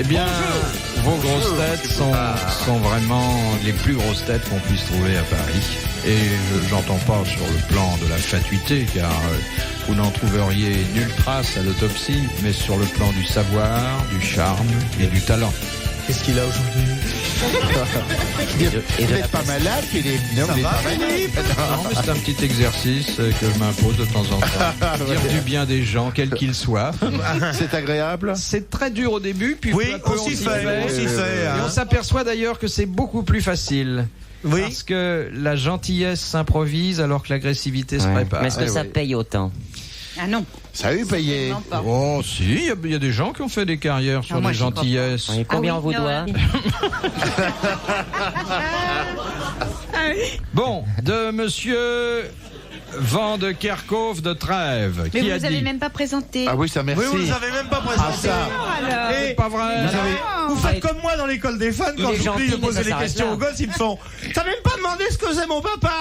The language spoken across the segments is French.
bien, vos grosses têtes sont vraiment les plus grosses têtes qu'on puisse trouver à Paris. Et j'entends pas sur le plan de la fatuité, car vous n'en trouveriez nulle trace à l'autopsie, mais sur le plan du savoir, du charme et du talent. Qu'est-ce qu'il a aujourd'hui? Il n'est pas malade, Philippe. Non, il est pas malade. Non, mais c'est un petit exercice que je m'impose de temps en temps. Dire du bien des gens, quels qu'ils soient. C'est agréable. C'est très dur au début, puis Oui, peu à peu, on s'y fait. Et on s'aperçoit d'ailleurs que c'est beaucoup plus facile. Oui. Parce que la gentillesse s'improvise alors que l'agressivité se prépare. Mais est-ce que ça paye autant? Ah non. Ça a eu payé. Non, pas. Oh si, il y a des gens qui ont fait des carrières sur moi, les j'y crois gentillesses. Et combien Ah on oui, vous doit? Bon, de monsieur Van de Kerkhove de Trèves, Mais qui vous a nous avez dit... même pas présenté. Ah oui, ça merci. Oui, vous ne nous avez même pas présenté. Ah, ça. Alors. Et C'est pas vrai. vous faites comme moi dans l'école des fans, quand Il est j'oublie de gentil, mais poser ça les s'arrête questions là. aux gosses, ils me font « T'as même pas demandé ce que faisait mon papa !»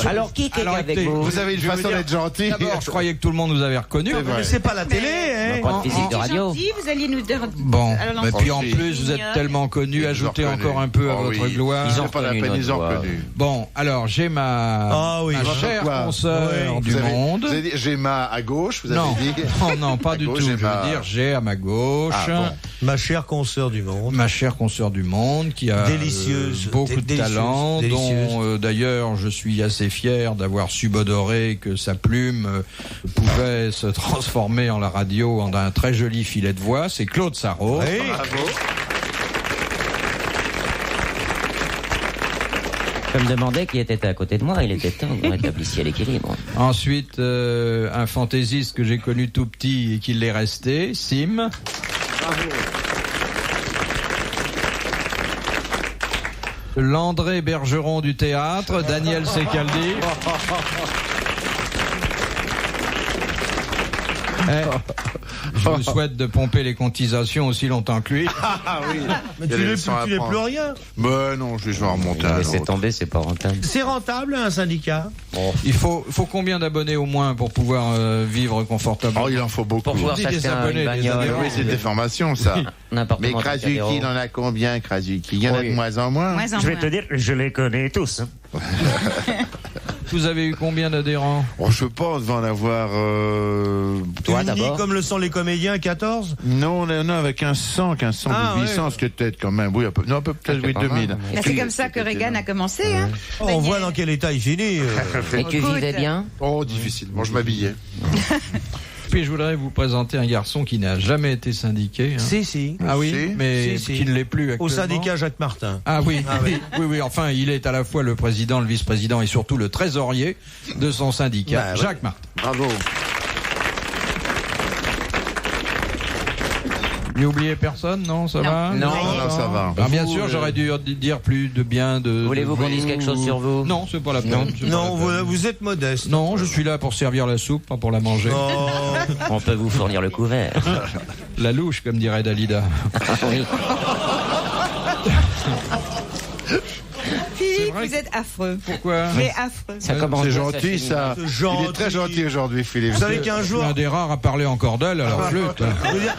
Alors, qui est Alors, avec écoutez, vous? Vous avez une Je veux façon dire, d'être gentil. D'abord, je croyais que tout le monde nous avait reconnus. C'est vrai. Mais c'est pas la télé, hein. Pas de physique de C'est radio. gentil, vous alliez nous dire. Bon, Alors, et puis en l'enfant, plus, vous êtes mignonne. tellement connus, Ils ajoutez ont encore reconnu. un peu à Oh votre oui. gloire. Ils ont C'est pas la reconnu peine, notre ils ont voix. reconnu. Bon, alors, j'ai ma chère Quoi consoeur Oui. du Vous avez- monde. Vous avez dit Gemma à gauche, vous avez Non, dit. non, pas À du gauche, tout. Je j'ai veux ma- dire, j'ai à ma gauche Ah, bon. Ma chère consoeur du monde. ma chère consoeur du monde qui a Délicieuse, beaucoup de délicieuse, talent, délicieuse. dont d'ailleurs je suis assez fier d'avoir subodoré que sa plume pouvait se transformer en la radio en un très joli filet de voix. C'est Claude Sarraute. Oui. Bravo. Je me demandais qui était à côté de moi. Il était temps que vous rétablissiez l'équilibre. Ensuite, un fantaisiste que j'ai connu tout petit et qui l'est resté, Sim. L'André Bergeron du théâtre, Daniel Secaldi. Je vous souhaite de pomper les cotisations aussi longtemps que lui. Ah oui. Mais Il y a tu des n'es leçons à plus apprendre. rien. Mais non, je vais remonter à Laissez l'autre. tomber, c'est pas rentable. C'est rentable, un syndicat? Il faut combien d'abonnés au moins pour pouvoir vivre confortablement? Oh, il en faut beaucoup. Pour pouvoir Dis s'acheter des une abonnés, des bagnole. adhérents. Oui, c'est des formations, ça. N'importe Mais comment. Krasuki, il en a combien, Krasuki? Il y en a de moins en moins. Moins en Je vais moins. te dire, je les connais tous. Vous avez eu combien d'adhérents? Oh, je pense, on va en avoir... Toi, Unis d'abord. comme le sont les comédiens, 14? Non, on en a avec 1500, Ah, 800, ouais. ce que peut-être quand même. Oui, un peu, non, peut-être oui, pas mal. 2000. Bah, c'est comme ça que Reagan a commencé. Hein. Oh, on voit dans quel état il finit. Et tu Écoute. vivais bien? Oh, difficilement, je m'habillais. Puis je voudrais vous présenter un garçon qui n'a jamais été syndiqué. Hein. Si. Ah oui, Si. mais Si. qui ne l'est plus actuellement. Au syndicat Jacques Martin. Ah oui, Ah oui. oui, enfin, il est à la fois le président, le vice-président et surtout le trésorier de son syndicat, Bah, ouais. Jacques Martin. Bravo. J'ai oublié personne, non? Ça Non. va? Non. Non, ça va. Ah, bien Vous, sûr, j'aurais dû dire plus de bien de... Voulez-vous qu'on dise quelque chose sur vous? Non, c'est pas la peine. Non. c'est pas Non, la peine. vous êtes modeste. Non, je suis là pour servir la soupe, pas pour la manger. Oh. On peut vous fournir le couvert. La louche, comme dirait Dalida. Ah oui. Philippe, vrai vous êtes affreux. Pourquoi? Mais affreux. Ça commence C'est bien, gentil, finit ça. C'est Il gentil. est très gentil aujourd'hui, Philippe. Vous savez qu'un Je jour, suis un des rares à parler en cordel à la flûte. je veux dire,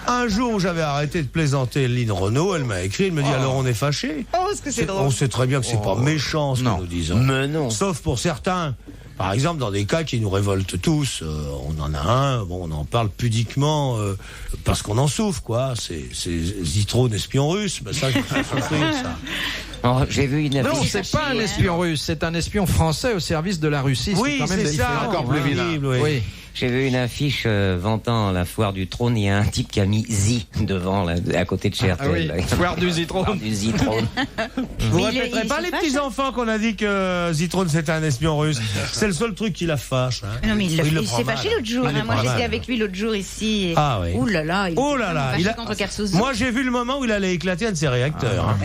un jour où j'avais arrêté de plaisanter Lynn Renault, elle m'a écrit, elle me dit alors on est fâché. Oh, est-ce que c'est On drôle. sait très bien que c'est pas méchant ce que Non. nous disons. Mais non. Sauf pour certains. Par exemple, dans des cas qui nous révoltent tous, on en a un, bon, on en parle pudiquement parce qu'on en souffre, quoi. C'est Zitrone, espion russe, ben ça, je peux souffrir, ça. Oh, j'ai vu une Non, affiche. c'est pas un espion russe, c'est un espion français au service de la Russie. Oui, quand même c'est ça, différent. encore plus vilain. horrible, oui. Oui. J'ai vu une affiche vantant la foire du trône. Il y a un type qui a mis Zi devant, là, à côté de chez Ah oui, RTL. foire du citron. Foire du Zitrone. Vous Mais répéterez il pas se les fâche, petits enfants qu'on a dit que Zitrone c'était un espion russe. C'est le seul truc qui la fâche. Hein. Non, mais il le s'est prend mal. fâché l'autre jour. Il le Hein. Moi, prend j'étais mal. avec lui l'autre jour ici. Et... Ah oui. Ouh là là. Il Oh était là là, fâché il a- contre Kersozou. Moi j'ai vu le moment où il allait éclater un de ses réacteurs. hein.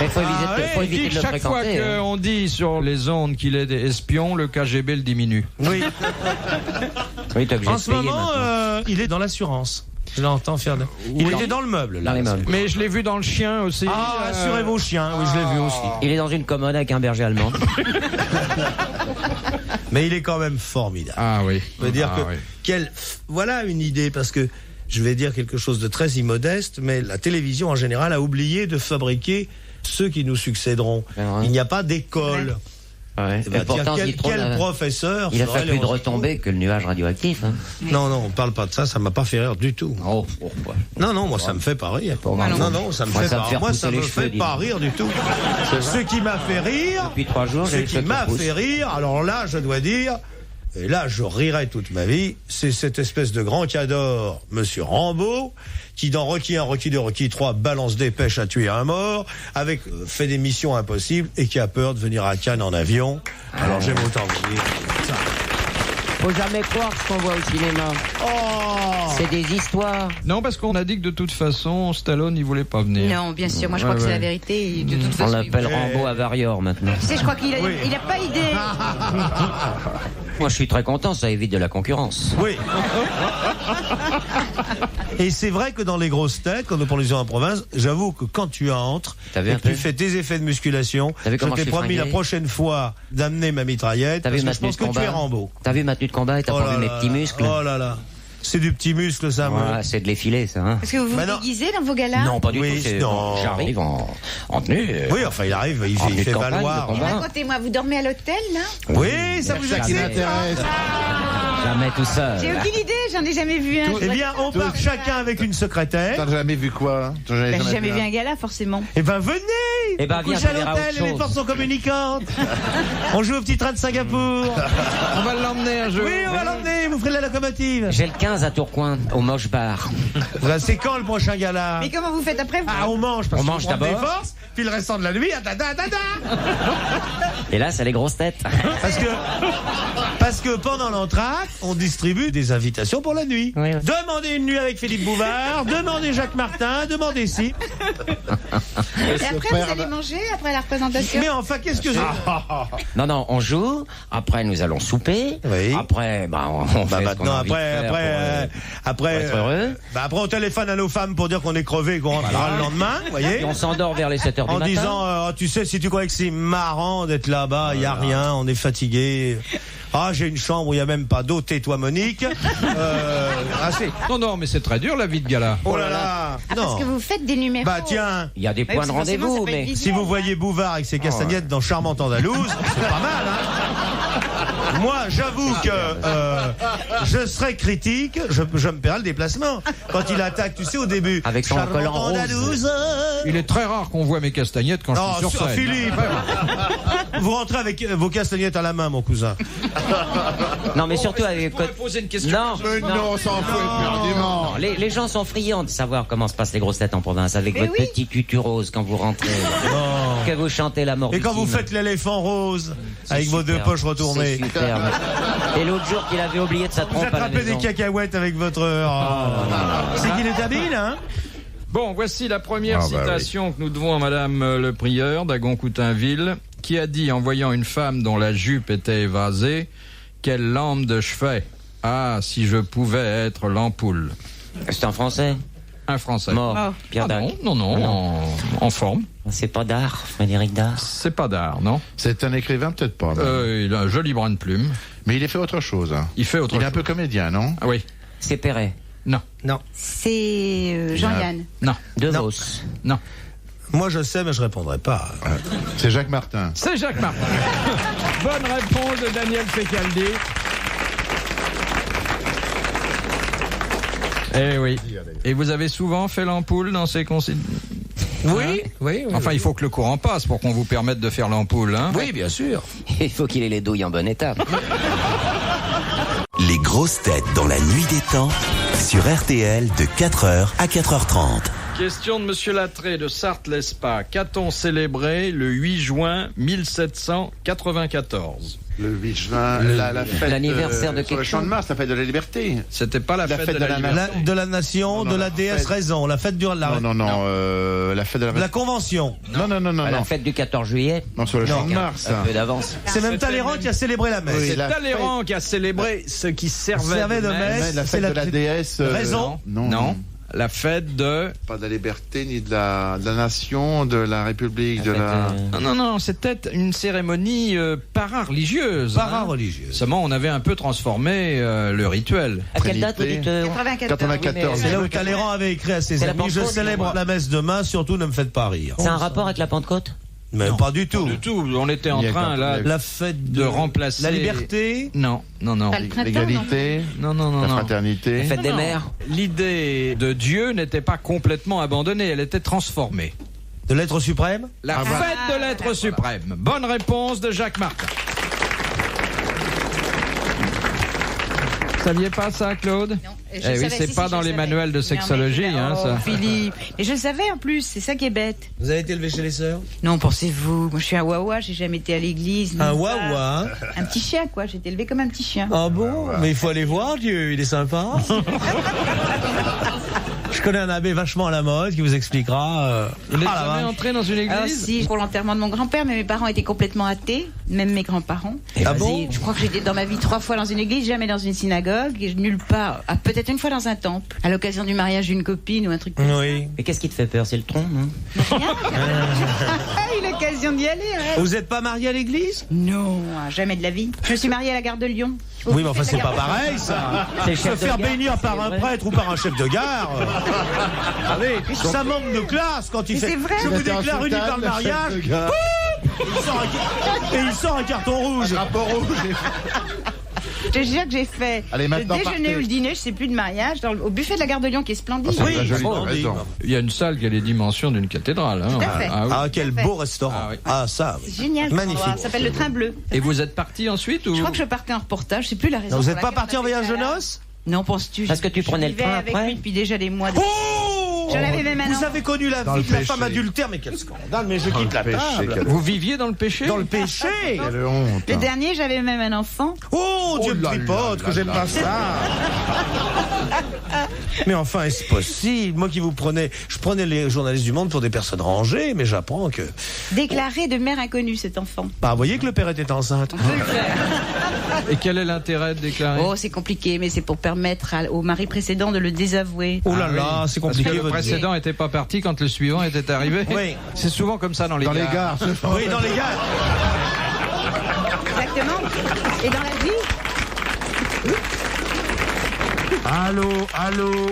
Il faut éviter, faut Il dit éviter que de le chaque fois fréquenter. hein. qu'on dit sur les ondes qu'il est espion, le KGB le diminue. Oui. Oui, t'es obligé En de ce payer moment, maintenant. il est dans l'assurance. Je l'entends faire de... Il était dans le meuble. Là. Dans les meubles. Mais je l'ai vu dans le chien aussi. Ah, assurez vos chiens. Oui, je l'ai vu aussi. Il est dans une commode avec un berger allemand. Mais il est quand même formidable. Ah oui. Je veux dire Ah que oui. voilà une idée parce que je vais dire quelque chose de très immodeste, mais la télévision en général a oublié de fabriquer ceux qui nous succéderont. Il n'y a pas d'école. Ouais. Pourtant, quel professeur il a fait plus de retombées que le nuage radioactif. Hein. Non, on parle pas de ça, ça m'a pas fait rire du tout. Oh, pourquoi? Non, moi ça me fait pas rire. Non, ça me fait pas rire du tout. Ce qui m'a fait rire, depuis 3 jours, alors là, je dois dire, et là je rirai toute ma vie, c'est cette espèce de grand cador, Monsieur Rambo, qui dans Rocky 1, Rocky 2, Rocky 3 balance des pêches à tuer un mort, fait des missions impossibles et qui a peur de venir à Cannes en avion. Alors j'aime autant vous dire ça. Faut jamais croire ce qu'on voit au cinéma. C'est des histoires. Non, parce qu'on a dit que de toute façon, Stallone, il voulait pas venir. Non, bien sûr, moi je crois que c'est la vérité. De toute façon, on l'appelle Rambo à Varior maintenant. Tu sais, je crois qu'il a pas idée. Moi, je suis très content, ça évite de la concurrence. Oui. Et c'est vrai que dans les grosses têtes, quand nous parlions en province, j'avoue que quand tu entres et que tu fais tes effets de musculation, je t'ai promis la prochaine fois d'amener ma mitraillette, parce que je pense que tu es Rambo. T'as vu ma tenue de combat et t'as pas vu mes petits muscles? Oh là là. C'est du petit muscle, ça. Ouais, c'est de l'effilé, ça. Hein. Est-ce que vous vous déguisez dans vos galas? Non, pas du tout. Non. J'arrive en tenue. Oui, enfin, il arrive, il fait valoir. Racontez-moi, vous dormez à l'hôtel, là? Oui, ça vous intéresse. Jamais tout ça. J'ai aucune idée, j'en ai jamais vu un. Eh bien, on part chacun avec une secrétaire. T'as jamais vu quoi? J'ai jamais vu un gala, forcément. Eh ben, venez! Eh ben, viens, couchez à l'hôtel et les portes sont communicantes. On joue au petit train de Singapour. On va l'emmener un jour. Oui, on va l'emmener, vous ferez la locomotive. J'ai le 15 à Tourcoing, au Moche Bar. C'est quand le prochain gala? Mais comment vous faites après vous? On mange, parce on mange d'abord. Des forces, puis le restant de la nuit, Et là, c'est les grosses têtes. Parce que pendant l'entracte, on distribue des invitations pour la nuit. Oui. Demandez une nuit avec Philippe Bouvard, demandez Jacques Martin, demandez si. Et après, vous allez manger, après la représentation? Mais enfin, qu'est-ce que c'est? Non, on joue, après nous allons souper, oui. Après, on fait maintenant, après, être heureux. Après, on téléphone à nos femmes pour dire qu'on est crevé et qu'on rentrera le lendemain, vous voyez. Et on s'endort vers les 7h du matin. En disant, tu sais, si tu crois que c'est marrant d'être là-bas, il n'y a rien, on est fatigué. J'ai une chambre où il n'y a même pas d'eau, tais-toi Monique. Non, mais c'est très dur la vie de gala. Oh là là. Parce que vous faites des numéros. Tiens. Il y a des points de rendez-vous, mais... Si vous voyez Bouvard avec ses castagnettes dans Charmante Andalouse, c'est pas mal, hein. Moi, j'avoue que je serais critique, je me paierai le déplacement. Quand il attaque, tu sais, au début. Avec son collant rose. Il est très rare qu'on voit mes castagnettes quand je suis sur scène. Philippe, vous rentrez avec vos castagnettes à la main, mon cousin. Non, mais surtout avec... poser une question. Non, on s'en fout éperdument. Les gens sont friands de savoir comment se passent les grosses têtes en province avec votre petit tutu rose quand vous rentrez. Que vous chantez la mort. Et quand vous faites l'éléphant rose avec vos deux poches retournées. C'est super. Et l'autre jour qu'il avait oublié de sa trompe à la maison. Vous attrapez des cacahuètes avec votre... C'est qu'il est habile, hein? Bon, voici la première citation que nous devons à Madame le prieur d'Agon-Coutainville, qui a dit, en voyant une femme dont la jupe était évasée, « Quelle lampe de chevet! Ah, si je pouvais être l'ampoule !» C'est un Français? Un Français. Mort. Pierre Dac. Non, en forme. C'est pas Dard, Frédéric Dard. C'est pas Dard, non. C'est un écrivain, peut-être pas. Il a un joli brin de plume. Mais il a fait autre chose. Hein. Il est un peu comédien, non? Ah oui. C'est Perret. Non. C'est Jean-Yann. Non. De Vos. Non. Moi, je sais, mais je répondrai pas. C'est Jacques Martin. C'est Jacques Martin. Bonne réponse de Daniel Fécaldi. Eh oui. Et vous avez souvent fait l'ampoule dans ces Oui. Enfin, il faut que le courant passe pour qu'on vous permette de faire l'ampoule, hein? Oui, bien sûr. Il faut qu'il ait les douilles en bon état. Les grosses têtes dans la nuit des temps sur RTL de 4h à 4h30. Question de Monsieur Lattré de Sarthe-l'Espa. Qu'a-t-on célébré le 8 juin 1794? Le 8 juin, la fête l'anniversaire de sur le quelque Champ de chose. Mars, la fête de la liberté. C'était pas la fête de la liberté. De la nation, de la déesse raison, la fête Non, la fête de la convention. Non. La fête du 14 juillet. Non, sur le Champ de Mars. Un peu d'avance. C'est même Talleyrand qui a célébré la messe. C'est Talleyrand qui a célébré ce qui servait de messe. La fête de la déesse raison. Non. la fête de... Pas de la liberté, ni de la nation, de la République, Non, c'était une cérémonie para-religieuse. Para-religieuse. Seulement, on avait un peu transformé le rituel. À quelle date vous dites 94. C'est là où Talleyrand avait écrit à ses amis, je célèbre la messe demain, surtout ne me faites pas rire. C'est un rapport avec la Pentecôte? Mais pas du tout. Pas du tout. On était en train, là, la fête de remplacer... La liberté? Non. L'égalité? Non. La fraternité? La fête des mères? L'idée de Dieu n'était pas complètement abandonnée, elle était transformée. De l'être suprême? La fête de l'être suprême. Bonne réponse de Jacques Martin. Vous saviez pas ça, Claude? Non. Oui, c'est pas dans les manuels de sexologie, ça. Philippe. Et je le savais en plus, c'est ça qui est bête. Vous avez été élevé chez les sœurs? Non, pensez-vous. Moi, je suis un wawa, j'ai jamais été à l'église. Un wawa? Un petit chien, quoi. J'ai été élevé comme un petit chien. Ah bon? Mais il faut aller voir, Dieu, il est sympa. Je connais un abbé vachement à la mode qui vous expliquera. Vous n'êtes jamais entré dans une église? Alors, si, pour l'enterrement de mon grand-père, mais mes parents étaient complètement athées, même mes grands-parents. Ah bon? Je crois que j'étais dans ma vie 3 fois dans une église, jamais dans une synagogue, et nulle part. Ah, peut-être une fois dans un temple, à l'occasion du mariage d'une copine ou un truc comme ça. Oui. Mais qu'est-ce qui te fait peur? C'est le tronc, non? Rien. Ah, eu l'occasion d'y aller, ouais. Vous n'êtes pas marié à l'église? Non, jamais de la vie. Je me suis mariée à la gare de Lyon. Oui, mais enfin, c'est pas pareil, ça. C'est Se faire bénir par un prêtre ou par un chef de gare. Ça manque de classe quand il Mais fait. c'est vrai. Je vous déclare uni par le mariage. Et il sort un carton rouge. Rapport rouge. Je te jure que j'ai fait Allez, le maintenant, déjeuner partez. ou le dîner, je sais plus, de mariage, au buffet de la gare de Lyon qui est splendide. Oui, joli, bon, raison. Il y a une salle qui a les dimensions d'une cathédrale. Tout à fait. Ah, oui. Ah, quel beau restaurant. Ah, oui. Ah, ça, oui. C'est génial. Magnifique. Ça s'appelle le Train Bleu. Et vous êtes parti ensuite ou... Je crois que je partais en reportage, je sais plus la raison. Non, vous pour n'êtes pas laquelle parti on en a fait voyage de ça là. noces? Non, penses-tu? Parce que tu prenais le Je vivais train avec après? lui depuis déjà des mois. Oh! J'en avais même un Vous enfant. avez connu la Dans vie le de la péché. femme adultère, mais quel scandale, mais je quitte la péché, table. quel- Vous viviez dans le péché? Dans le péché. Quelle honte. Le dernier, j'avais même un enfant. Oh, Dieu me là tripote, là que j'aime là pas là. ça. Mais enfin, est-ce possible? Moi qui vous prenais, je prenais les journalistes du Monde pour des personnes rangées, mais j'apprends que... Déclaré de mère inconnue, cet enfant. Bah, vous voyez que le père était enceinte. On peut le faire. Et quel est l'intérêt de déclarer? Oh, c'est compliqué, mais c'est pour permettre au mari précédent de le désavouer. Oh là Ah là, oui. c'est Parce compliqué. que le votre vie. précédent n'était pas parti quand le suivant était arrivé. Oui. C'est souvent comme ça dans les Dans les gares. gares, ce soir. Oui, dans les gars. Exactement. Et dans la vie, Allô.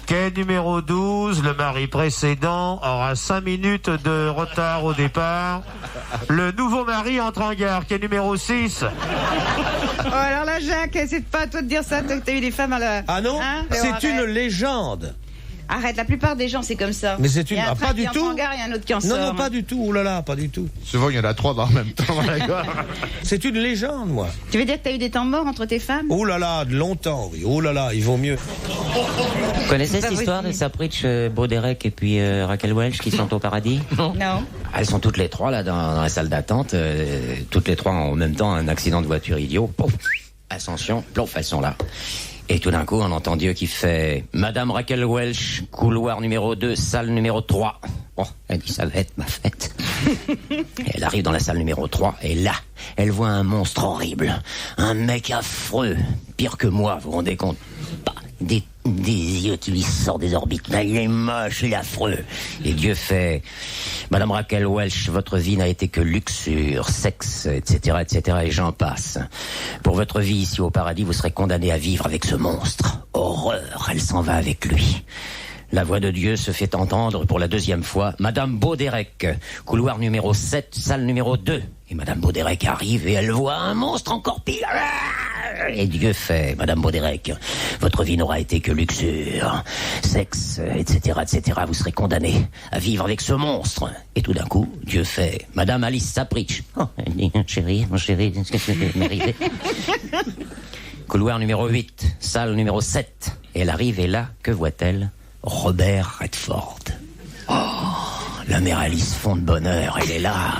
Quai numéro 12, le mari précédent aura 5 minutes de retard au départ. Le nouveau mari entre en gare, quai numéro 6. oh, alors là, Jacques, c'est pas à toi de dire ça. T'as eu des femmes à la. Ah non, Hein, c'est arrête. une légende. Arrête, la plupart des gens, c'est comme ça. Mais c'est une- Il y a un ah, train pas qui du entre tout. en gare et un autre qui en sort. Non, pas du tout. Oh là là, pas du tout. Souvent, il y en a 3 en même temps dans la gare. C'est une légende, moi. Tu veux dire que t'as eu des temps morts entre tes femmes? Oh là là, de longtemps, oui. Oh là là, il vaut mieux. Vous connaissez C'est cette pas histoire de possible. Sapritch, Boderek et puis Raquel Welch qui sont au paradis? Non. Elles sont toutes les trois là dans la salle d'attente, toutes les trois en même temps, un accident de voiture idiot, pouf, ascension, plouf, elles sont là. Et tout d'un coup, on entend Dieu qui fait « Madame Raquel Welch, couloir numéro 2, salle numéro 3 ». Bon, elle dit « Ça va être ma fête ». Elle arrive dans la salle numéro 3, et là, elle voit un monstre horrible, un mec affreux, pire que moi, vous vous rendez compte? Bah, des yeux qui lui sortent des orbites. Là, il est moche, il est affreux. Et Dieu fait, Madame Raquel Welch, votre vie n'a été que luxure, sexe, etc., etc., et j'en passe. Pour votre vie ici au paradis, vous serez condamné à vivre avec ce monstre. Horreur, elle s'en va avec lui. La voix de Dieu se fait entendre pour la 2e fois. Madame Boderek, couloir numéro 7, salle numéro 2. Et Madame Boderek arrive et elle voit un monstre encore pire. Et Dieu fait, Madame Boderek, votre vie n'aura été que luxure, sexe, etc., etc. Vous serez condamnée à vivre avec ce monstre. Et tout d'un coup, Dieu fait, Madame Alice Sapritch. Oh, elle dit, chérie, mon chéri, qu'est-ce que c'est mérité? Couloir numéro 8, salle numéro 7. Et elle arrive et là, que voit-elle? Robert Redford. Oh, la mère Alice fond de bonheur, elle est là.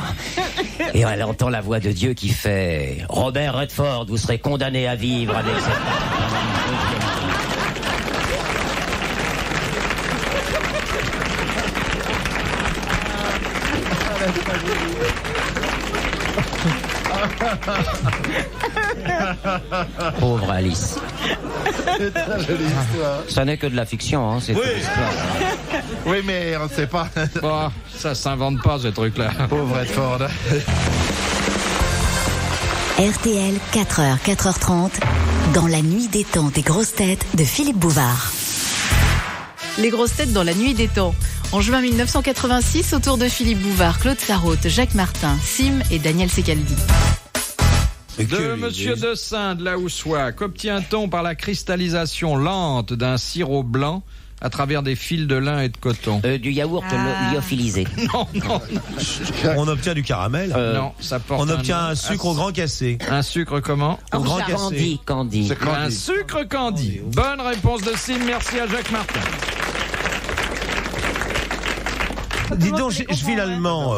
Et elle entend la voix de Dieu qui fait « Robert Redford, vous serez condamné à vivre avec cette femme. » Pauvre Alice. Ça n'est que de la fiction, hein, c'est Oui. une histoire. Oui, mais on ne sait pas. Bon, ça s'invente pas, ce truc-là. Pauvre Edford. RTL, 4h, 4h30, dans la nuit des temps des grosses têtes de Philippe Bouvard. Les grosses têtes dans la nuit des temps. En juin 1986, autour de Philippe Bouvard, Claude Sarraute, Jacques Martin, Sim et Daniel Secaldi. De Monsieur de Saint de la Houssoie, qu'obtient-on par la cristallisation lente d'un sirop blanc à travers des fils de lin et de coton? Du yaourt lyophilisé. Non. On obtient du caramel. Non, ça porte On obtient nom. un sucre au grand cassé. Un sucre comment? Au grand cassé. Candy. Un sucre candy. Bonne réponse de Sim, merci à Jacques Martin. Dis donc, finalement,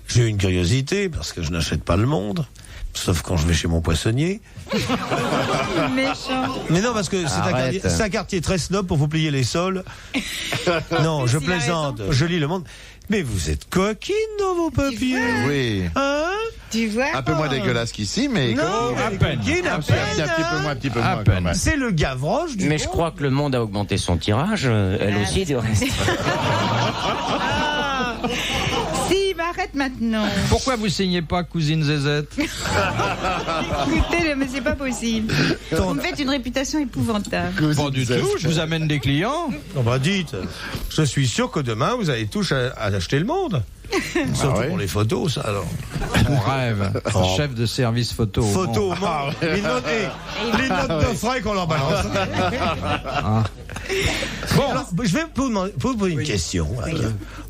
j'ai une curiosité, parce que je n'achète pas Le Monde, sauf quand je vais chez mon poissonnier. Méchant. Mais non, parce que c'est un quartier très snob pour vous plier les sols. Non, je plaisante, je lis Le Monde. Mais vous êtes coquine dans vos papiers. Oui. Hein? Tu vois? Un peu moins dégueulasse qu'ici, mais... Non, à peine. coquine, à Un peine. petit peu À moins, peine. quand même. C'est le Gavroche du Mais je Monde. crois que Le Monde a augmenté son tirage, elle aussi du reste. Si, bah arrête maintenant. Pourquoi vous signez pas Cousine Zézette? Écoutez, mais c'est pas possible. Vous me faites une réputation épouvantable. Pas du tout, je vous amène des clients. Non, bah dites, je suis sûr que demain, vous allez tous à acheter Le Monde. Surtout ouais. pour les photos, ça, alors. On rêve. Chef de service photo. au Photos Monde. au Monde. Les notes de frais qu'on leur balance. Bon, alors, je vais vous poser une question.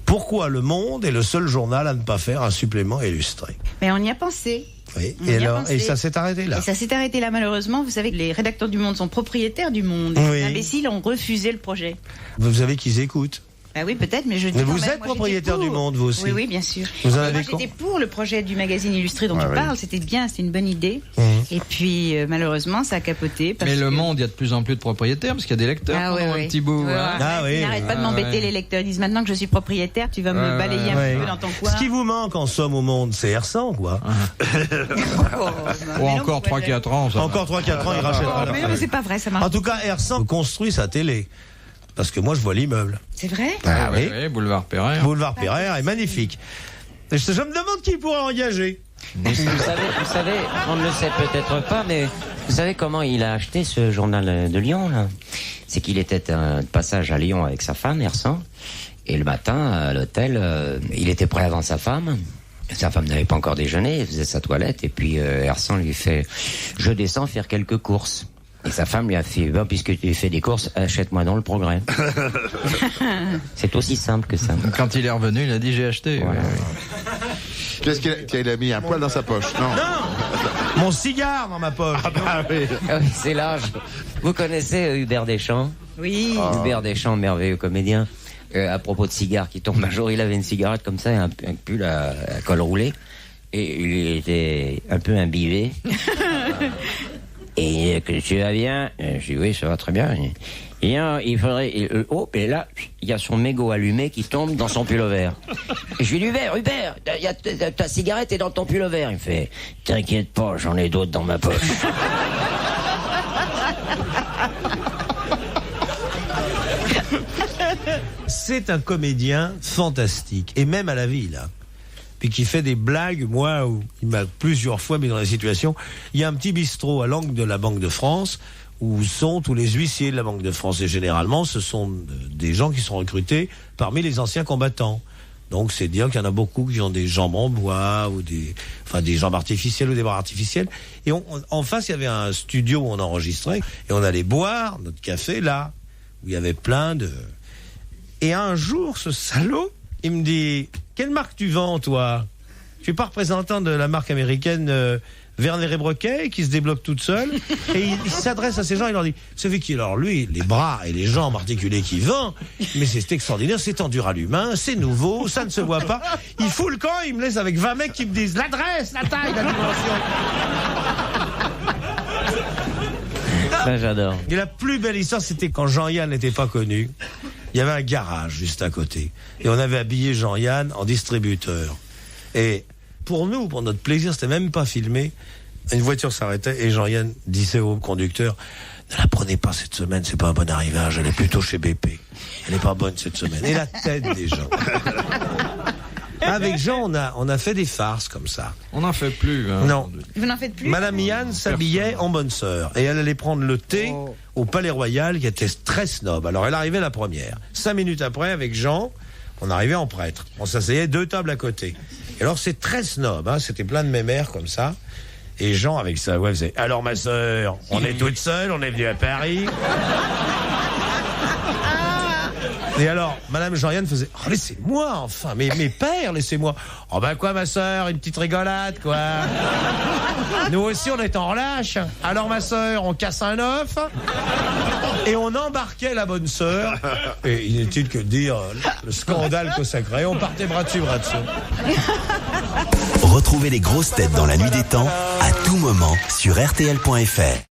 Pourquoi Le Monde est le seul journal à ne pas faire un supplément illustré? Mais on y a pensé. Oui. On Et y a alors, pensé. et ça s'est arrêté là. Et ça s'est arrêté là, malheureusement. Vous savez que les rédacteurs du Monde sont propriétaires du Monde. Oui. Les imbéciles ont refusé le projet. Vous savez qu'ils écoutent. Bah oui, peut-être, mais je dis Mais quand vous même, êtes moi, propriétaire j'étais du pour. Monde, vous aussi. Oui, oui, bien sûr. Vous en Moi, avez j'étais pour le projet du magazine illustré dont Ah tu oui. parles. C'était bien, c'était une bonne idée. Et puis, malheureusement, ça a capoté. Parce Mais Le que- Monde, il y a de plus en plus de propriétaires parce qu'il y a des lecteurs Ah pendant oui, un petit bout. Ouais, hein. ouais. Ah oui, Ils n'arrêtent pas de Ah m'embêter, ouais. les lecteurs. Ils disent maintenant que je suis propriétaire, tu vas me balayer un Ouais. petit peu dans ton coin. Ce qui vous manque en somme au Monde, c'est R100, quoi. Ou encore 3-4 ans. Ça va. Encore 3-4 ans, il rachète. Mais c'est pas vrai, ça marche. En tout cas, R100 construit sa télé. Parce que moi, je vois l'immeuble. C'est vrai? Ah oui. Oui, boulevard Pereire. Boulevard Pereire est magnifique. Je me demande qui pourrait engager. Vous savez, on ne le sait peut-être pas, mais vous savez comment il a acheté ce journal de Lyon, là? C'est qu'il était de passage à Lyon avec sa femme, Hersan, et le matin, à l'hôtel, il était prêt avant sa femme. Sa femme n'avait pas encore déjeuné, il faisait sa toilette, et puis Hersan lui fait « Je descends faire quelques courses ». Et sa femme lui a fait « Puisque tu fais des courses, achète-moi dans le Progrès ». C'est aussi simple que ça. Quand il est revenu, il a dit j'ai acheté. Voilà. Qu'est-ce qu'il a mis un poil dans sa poche? Non. Mon cigare dans ma poche. Ah oui. Ah oui, c'est l'âge. Vous connaissez Hubert Deschamps? Oui. Hubert Deschamps, merveilleux comédien. À propos de cigares qui tombent, un jour il avait une cigarette comme ça, un pull à col roulé, et il était un peu imbibé. Et que tu vas bien? Je dis oui, ça va très bien. Et il faudrait. Et là, il y a son mégot allumé qui tombe dans son pull-over. Et je lui dis Hubert, ta cigarette est dans ton pull-over. Il me fait t'inquiète pas, j'en ai d'autres dans ma poche. C'est un comédien fantastique, et même à la vie, là. Puis qui fait des blagues, moi, où il m'a plusieurs fois mis dans la situation. Il y a un petit bistrot à l'angle de la Banque de France, où sont tous les huissiers de la Banque de France. Et généralement, ce sont des gens qui sont recrutés parmi les anciens combattants. Donc, c'est dire qu'il y en a beaucoup qui ont des jambes en bois, ou des jambes artificielles ou des bras artificiels. Et en face, il y avait un studio où on enregistrait, et on allait boire notre café là, où il y avait plein de... Et un jour, ce salaud, il me dit « Quelle marque tu vends, toi ?» Je suis pas représentant de la marque américaine Werner et Brequet, qui se débloque toute seule. Et il s'adresse à ces gens, il leur dit « Vous savez qui, alors lui, les bras et les jambes articulées qu'il vend, mais c'est extraordinaire, c'est en dur à l'humain, c'est nouveau, ça ne se voit pas. Il fout le camp, il me laisse avec 20 mecs qui me disent l'adresse, la taille, la dimension. » Ça, j'adore. Et la plus belle histoire, c'était quand Jean-Yann n'était pas connu. Il y avait un garage juste à côté. Et on avait habillé Jean-Yann en distributeur. Et pour nous, pour notre plaisir, c'était même pas filmé. Une voiture s'arrêtait et Jean-Yann disait au conducteur, ne la prenez pas cette semaine, c'est pas un bon arrivage, elle est plutôt chez BP. Elle est pas bonne cette semaine. Et la tête des gens. Avec Jean, on a fait des farces comme ça. On n'en fait plus. Hein. Non. Vous n'en faites plus? Madame Yann s'habillait en bonne sœur et elle allait prendre le thé au Palais Royal qui était très snob. Alors elle arrivait la première. 5 minutes après, avec Jean, on arrivait en prêtre. On s'asseyait 2 tables à côté. Et alors c'est très snob, hein, c'était plein de mémères comme ça. Et Jean, avec sa voix, faisait « Alors ma sœur, on est toute seule, on est venu à Paris. » Et alors, Madame Jean-Yann faisait « Oh, laissez-moi, enfin, mes pères, laissez-moi. »« Oh ben quoi, ma sœur, une petite rigolade, quoi. Nous aussi, on est en relâche. Alors, ma sœur, on casse un œuf. » Et on embarquait la bonne sœur. Et inutile que de dire le scandale que ça crée. On partait bras dessus, bras dessous. Retrouvez les grosses têtes dans la nuit des temps à tout moment sur RTL.fr.